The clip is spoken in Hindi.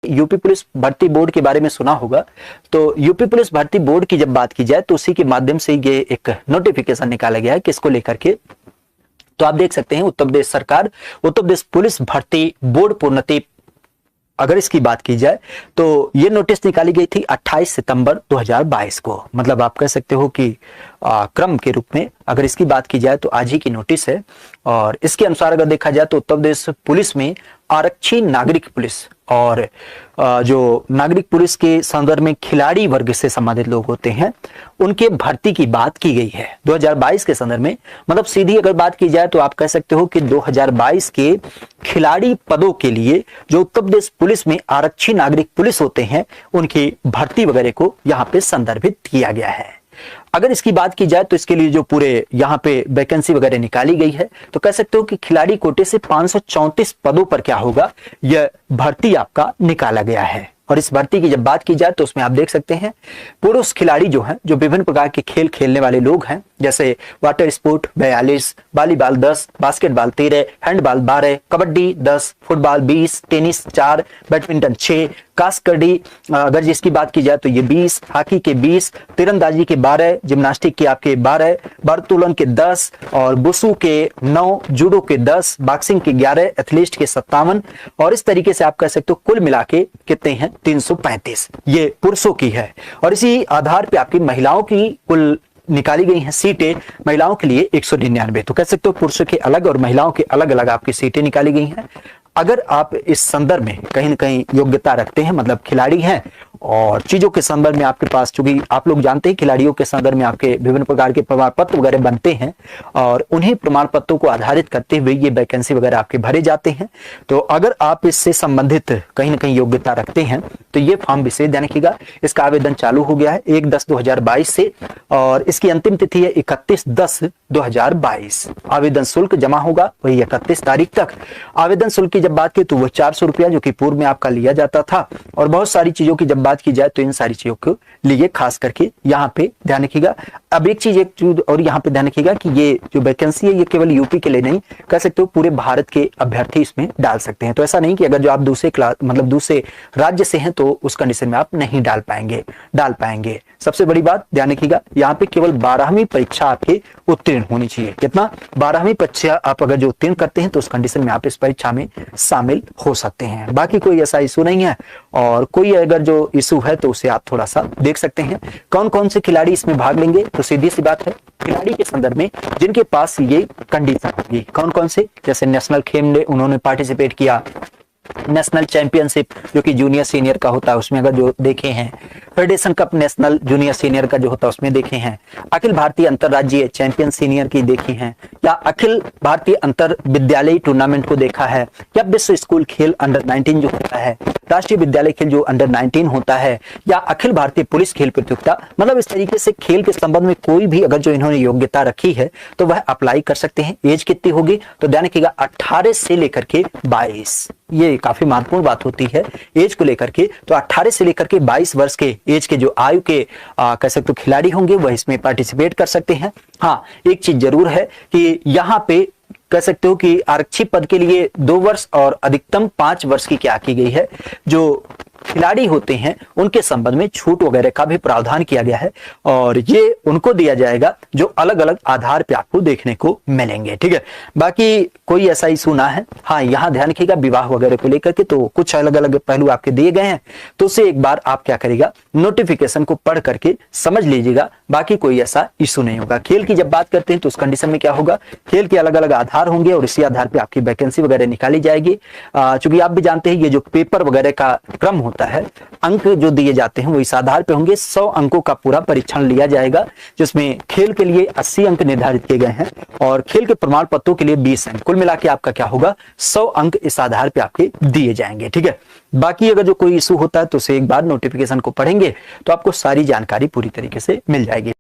यूपी पुलिस भर्ती बोर्ड के बारे में सुना होगा। तो यूपी पुलिस भर्ती बोर्ड की जब बात की जाए तो उसी के माध्यम से ये एक नोटिफिकेशन निकाला गया है किसको लेकर के। तो आप देख सकते हैं उत्तर प्रदेश सरकार, उत्तर प्रदेश पुलिस भर्ती बोर्ड प्रोन्नति, अगर इसकी बात की जाए तो ये नोटिस निकाली गई थी 28 सितंबर 2022 को। मतलब आप कह सकते हो कि क्रम के रूप में अगर इसकी बात की जाए तो आज ही की नोटिस है। और इसके अनुसार अगर देखा जाए तो उत्तर प्रदेश पुलिस में आरक्षी नागरिक पुलिस और जो नागरिक पुलिस के संदर्भ में खिलाड़ी वर्ग से संबंधित लोग होते हैं उनके भर्ती की बात की गई है 2022 के संदर्भ में। मतलब सीधी अगर बात की जाए तो आप कह सकते हो कि 2022 के खिलाड़ी पदों के लिए जो उत्तर प्रदेश पुलिस में आरक्षी नागरिक पुलिस होते हैं उनकी भर्ती वगैरह को यहाँ पे संदर्भित किया गया है। अगर इसकी बात की जाए तो इसके लिए जो पूरे यहाँ पे वैकेंसी वगैरह निकाली गई है तो कह सकते हो कि खिलाड़ी कोटे से 534 पदों पर क्या होगा, यह भर्ती आपका निकाला गया है। और इस भर्ती की जब बात की जाए तो उसमें आप देख सकते हैं पुरुष खिलाड़ी जो हैं, जो विभिन्न प्रकार के खेल खेलने वाले लोग हैं, जैसे water sport 42, volleyball 10, basketball 13, handball 12, kabaddi 10, football 20, tennis 4, badminton 6, कास्कडी अगर जिसकी बात की जाए तो ये 20, हॉकी के 20, तीरंदाजी के 12, जिम्नास्टिक के आपके 12, भारोत्तोलन के 10 और बुसू के 9, जूडो के 10, बॉक्सिंग के 11, एथलीट के 57 और इस तरीके से आप कह सकते हो कुल मिला के कितने हैं 335 ये पुरुषों की है। और इसी आधार पे आपकी महिलाओं की कुल निकाली गई हैं सीटें महिलाओं के लिए 199। तो कह सकते हो पुरुषों के अलग और महिलाओं के अलग अलग आपकी सीटें निकाली गई हैं। अगर आप इस संदर्भ में कहीं ना कहीं योग्यता रखते हैं, मतलब खिलाड़ी हैं और चीजों के संदर्भ में आपके पास, चूंकि आप लोग जानते हैं खिलाड़ियों के संदर्भ में आपके विभिन्न प्रकार के प्रमाण पत्र वगैरह बनते हैं और उन्हीं प्रमाण पत्रों को आधारित करते हुए ये वैकेंसी वगैरह आपके भरे जाते हैं। तो अगर आप इससे संबंधित कहीं ना कहीं योग्यता रखते हैं तो ये फॉर्म विशेष ध्यान रखिएगा। इसका आवेदन चालू हो गया है 1/10/2022 से और इसकी अंतिम तिथि है 31/10/2022। आवेदन शुल्क जमा होगा वही 31 तारीख तक। आवेदन शुल्क की जब बात की तो वह 400 रुपया जो कि पूर्व में आपका लिया जाता था। और बहुत सारी चीजों की जब बात की जाए तो इन सारी चीजों को लिए खास करके यहाँ पे ध्यान रखिएगा। अब एक चीज और यहाँ पे ध्यान रखिएगा कि ये जो वैकेंसी है ये केवल यूपी के लिए नहीं, कह सकते हो पूरे भारत के अभ्यर्थी इसमें डाल सकते हैं। तो ऐसा नहीं कि अगर जो आप दूसरे क्लास मतलब दूसरे राज्य से हैं तो उस कंडीशन में आप नहीं डाल पाएंगे। सबसे बड़ी बात ध्यान रखिएगा यहाँ पे केवल 12वीं परीक्षा आपके उत्तीर्ण होनी चाहिए। कितना 12वीं परीक्षा आप अगर जो उत्तीर्ण करते हैं तो उस कंडीशन में आप इस परीक्षा में शामिल हो सकते हैं। बाकी कोई ऐसा इशू नहीं है और कोई अगर जो इशू है तो उसे आप थोड़ा सा देख सकते हैं। कौन कौन से खिलाड़ी इसमें भाग लेंगे तो सीधी सी बात है खिलाड़ी के संदर्भ में जिनके पास ये कंडीशन होगी। कौन कौन से, जैसे नेशनल खेल में उन्होंने पार्टिसिपेट किया, नेशनल चैंपियनशिप जो कि जूनियर सीनियर का होता है उसमें अगर जो देखे हैं, federation cup national junior senior का जो होता है उसमें देखे हैं, अखिल भारतीय अंतरराज्यीय चैंपियन सीनियर की देखी हैं, या अखिल भारतीय अंतर विद्यालय टूर्नामेंट को देखा है, या विश्व स्कूल खेल अंडर 19 जो होता है, राष्ट्रीय विद्यालय खेल जो अंडर 19 होता है, या अखिल भारतीय पुलिस खेल प्रतियोगिता। मतलब इस तरीके से खेल के संबंध में कोई भी अगर जो इन्होंने योग्यता रखी है तो वह अप्लाई कर सकते हैं। एज कितनी होगी तो ध्यान रखिएगा 18 से लेकर के 22, ये काफी महत्वपूर्ण बात होती है एज को लेकर के। तो 18 से लेकर के 22 वर्ष के एज के जो आयु के कह सकते हो खिलाड़ी होंगे वह इसमें पार्टिसिपेट कर सकते हैं। हाँ, एक चीज जरूर है कि यहाँ पे कह सकते हो कि आरक्षी पद के लिए 2 वर्ष और अधिकतम 5 वर्ष की क्या की गई है, जो खिलाड़ी होते हैं उनके संबंध में छूट वगैरह का भी प्रावधान किया गया है और ये उनको दिया जाएगा जो अलग अलग आधार पे आपको देखने को मिलेंगे। ठीक है, बाकी कोई ऐसा इशू ना है। हाँ, यहाँ ध्यान रखिएगा विवाह वगैरह को लेकर के तो कुछ अलग अलग पहलू आपके दिए गए हैं, तो उसे एक बार आप क्या करिएगा नोटिफिकेशन को पढ़ करके समझ लीजिएगा। बाकी कोई ऐसा इशू नहीं होगा। खेल की जब बात करते हैं तो उस कंडीशन में क्या होगा, खेल के अलग अलग आधार होंगे और इसी आधार पर आपकी वैकेंसी वगैरह निकाली जाएगी। चूंकि आप भी जानते हैं ये जो पेपर वगैरह का क्रम होता है, अंक जो दिए जाते हैं वो इस आधार पे होंगे। 100 अंकों का पूरा परीक्षण लिया जाएगा जिसमें खेल के लिए 80 अंक निर्धारित किए गए हैं और खेल के प्रमाण पत्रों के लिए 20 अंक। कुल मिला के आपका क्या होगा 100 अंक इस आधार पे आपके दिए जाएंगे। ठीक है, बाकी अगर जो कोई इशू होता है तो उसे एक बार नोटिफिकेशन को पढ़ेंगे तो आपको सारी जानकारी पूरी तरीके से मिल जाएगी।